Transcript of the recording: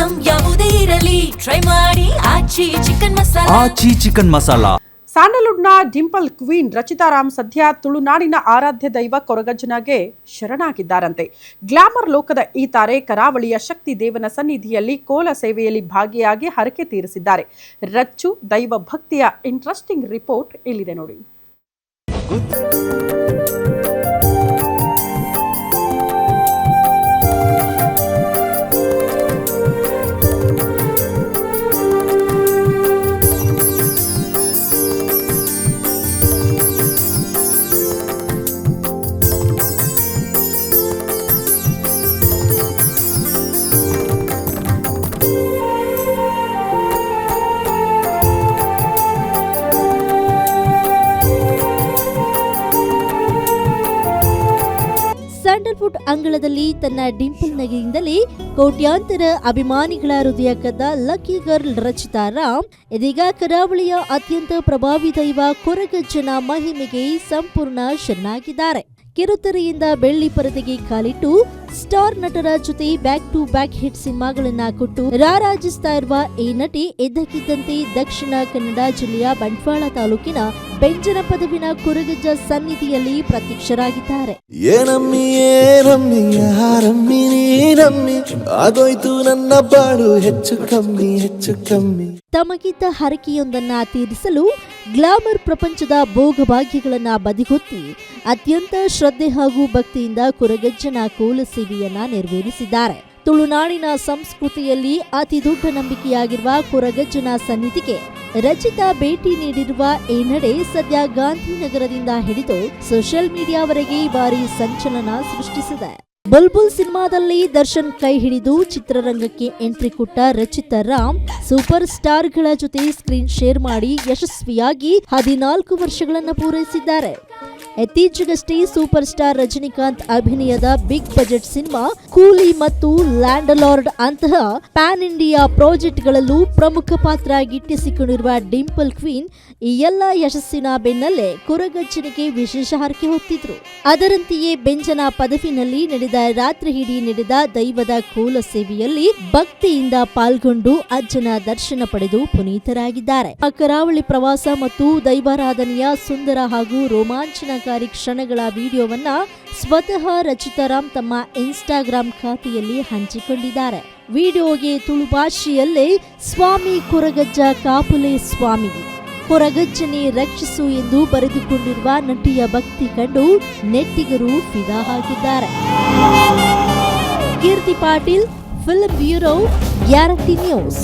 Item ಯಾವುದೇ ಇರಲಿ try ಮಾಡಿ ಆಚಿ ಚಿಕನ್ ಮಸಾಲಾ. ಸ್ಯಾಂಡಲ್ವುಡ್ನ ಡಿಂಪಲ್ ಕ್ವೀನ್ ರಚಿತಾ ರಾಮ್ ಸದ್ಯ ತುಳುನಾಡಿನ ಆರಾಧ್ಯ ದೈವ ಕೊರಗಜ್ಜನಗೆ ಶರಣಾಗಿದ್ದಾರಂತೆ. ಗ್ಲಾಮರ್ ಲೋಕದ ಈ ತಾರೆ ಕರಾವಳಿಯ ಶಕ್ತಿ ದೇವನ ಸನ್ನಿಧಿಯಲ್ಲಿ ಕೋಲ ಸೇವೆಯಲ್ಲಿ ಭಾಗಿಯಾಗಿ ಹರಕೆ ತೀರಿಸಿದ್ದಾರೆ. ರಚ್ಚು ದೈವ ಭಕ್ತಿಯ ಇಂಟ್ರೆಸ್ಟಿಂಗ್ ರಿಪೋರ್ಟ್ ಇಲ್ಲಿದೆ ನೋಡಿ. ಸ್ಯಾಂಡಲ್ವುಡ್ ಅಂಗಳದಲ್ಲಿ ತನ್ನ ಡಿಂಪಲ್ ನಗೆಯಿಂದಲೇ ಕೋಟ್ಯಾಂತರ ಅಭಿಮಾನಿಗಳ ಹೃದಯ ಕದ್ದ ಲಕ್ಕಿ ಗರ್ಲ್ ರಚಿತಾ ರಾಮ್ ಇದೀಗ ಕರಾವಳಿಯ ಅತ್ಯಂತ ಪ್ರಭಾವಿ ದೈವ ಕೊರಗಜ್ಜನ ಮಹಿಮೆಗೆ ಸಂಪೂರ್ಣ ಶರಣಾಗಿದ್ದಾರೆ. ಕಿರುತೆರೆಯಿಂದ ಬೆಳ್ಳಿ ಪರದೆಗೆ ಕಾಲಿಟ್ಟು ಸ್ಟಾರ್ ನಟರ ಜೊತೆ ಬ್ಯಾಕ್ ಟು ಬ್ಯಾಕ್ ಹಿಟ್ ಸಿನಿಮಾಗಳನ್ನ ಕೊಟ್ಟು ರಾರಾಜಿಸ್ತಾ ಇರುವ ಈ ನಟಿ ಇದ್ದಕ್ಕಿದ್ದಂತೆ ದಕ್ಷಿಣ ಕನ್ನಡ ಜಿಲ್ಲೆಯ ಬಂಟ್ವಾಳ ತಾಲೂಕಿನ ಬೆಂಜನ ಪದವಿನ ಕೊರಗಜ್ಜ ಸನ್ನಿಧಿಯಲ್ಲಿ ಪ್ರತ್ಯಕ್ಷರಾಗಿದ್ದಾರೆ. ತಮಗಿದ್ದ ಹರಕೆಯೊಂದನ್ನ ತೀರಿಸಲು ಗ್ಲಾಮರ್ ಪ್ರಪಂಚದ ಭೋಗಭಾಗ್ಯಗಳನ್ನ ಬದಿಗೊತ್ತಿ ಅತ್ಯಂತ ಶ್ರದ್ಧೆ ಹಾಗೂ ಭಕ್ತಿಯಿಂದ ಕೊರಗಜ್ಜನ ಕೋಲ ಸೇವೆಯನ್ನ ನೆರವೇರಿಸಿದ್ದಾರೆ. ತುಳುನಾಡಿನ ಸಂಸ್ಕೃತಿಯಲ್ಲಿ ಅತಿ ದೊಡ್ಡ ನಂಬಿಕೆಯಾಗಿರುವ ಕೊರಗಜ್ಜನ ಸನ್ನಿಧಿಗೆ ರಚಿತಾ ಭೇಟಿ ನೀಡಿರುವ ಈ ನಡೆ ಸದ್ಯ ಗಾಂಧಿನಗರದಿಂದ ಹಿಡಿದು ಸೋಷಿಯಲ್ ಮೀಡಿಯಾವರೆಗೆ ಭಾರಿ ಸಂಚಲನ ಸೃಷ್ಟಿಸಿದೆ. ಬುಲ್ಬುಲ್ ಸಿನಿಮಾದಲ್ಲಿ ದರ್ಶನ್ ಕೈ ಹಿಡಿದು ಚಿತ್ರರಂಗಕ್ಕೆ ಎಂಟ್ರಿ ಕೊಟ್ಟ ರಚಿತಾ ರಾಮ್ ಸೂಪರ್ ಸ್ಟಾರ್ಗಳ ಜೊತೆ ಸ್ಕ್ರೀನ್ ಶೇರ್ ಮಾಡಿ ಯಶಸ್ವಿಯಾಗಿ 14 ವರ್ಷಗಳನ್ನು ಪೂರೈಸಿದ್ದಾರೆ. ಇತ್ತೀಚೆಗಷ್ಟೇ ಸೂಪರ್ ಸ್ಟಾರ್ ರಜನಿಕಾಂತ್ ಅಭಿನಯದ ಬಿಗ್ ಬಜೆಟ್ ಸಿನಿಮಾ ಕೂಲಿ ಮತ್ತು ಲ್ಯಾಂಡಲಾರ್ಡ್ ಅಂತಹ ಪ್ಯಾನ್ ಇಂಡಿಯಾ ಪ್ರಾಜೆಕ್ಟ್ಗಳಲ್ಲೂ ಪ್ರಮುಖ ಪಾತ್ರ ಗಿಟ್ಟಿಸಿಕೊಂಡಿರುವ ಡಿಂಪಲ್ ಕ್ವೀನ್ ಈ ಎಲ್ಲ ಯಶಸ್ಸಿನ ಬೆನ್ನಲ್ಲೇ ಕೊರಗಜ್ಜನಿಗೆ ವಿಶೇಷ ಹರಕೆ ಹೊತ್ತಿದ್ರು. ಅದರಂತೆಯೇ ಬೆಂಜನ ಪದವಿನಲ್ಲಿ ನಡೆದ ರಾತ್ರಿ ಇಡೀ ನಡೆದ ದೈವದ ಕೋಲ ಸೇವೆಯಲ್ಲಿ ಭಕ್ತಿಯಿಂದ ಪಾಲ್ಗೊಂಡು ಅಜ್ಜನ ದರ್ಶನ ಪಡೆದು ಪುನೀತರಾಗಿದ್ದಾರೆ. ಕರಾವಳಿ ಪ್ರವಾಸ ಮತ್ತು ದೈವಾರಾಧನೆಯ ಸುಂದರ ಹಾಗೂ ರೋಮಾಂಚನಕಾರಿ ಕ್ಷಣಗಳ ವಿಡಿಯೋವನ್ನ ಸ್ವತಃ ರಚಿತಾ ರಾಮ್ ತಮ್ಮ ಇನ್ಸ್ಟಾಗ್ರಾಂ ಖಾತೆಯಲ್ಲಿ ಹಂಚಿಕೊಂಡಿದ್ದಾರೆ. ವಿಡಿಯೋಗೆ ತುಳು ಭಾಷೆಯಲ್ಲೇ ಸ್ವಾಮಿ ಕೊರಗಜ್ಜ ಕಾಪುಲೆ ಸ್ವಾಮಿ ಕೊರಗಜ್ಜನೆ ರಕ್ಷಿಸು ಎಂದು ಬರೆದುಕೊಂಡಿರುವ ನಟಿಯ ಭಕ್ತಿ ಕಂಡು ನೆಟ್ಟಿಗರು ಫಿದಾ ಹಾಕಿದ್ದಾರೆ. Keerthi Patil, film bureau, guarantee news.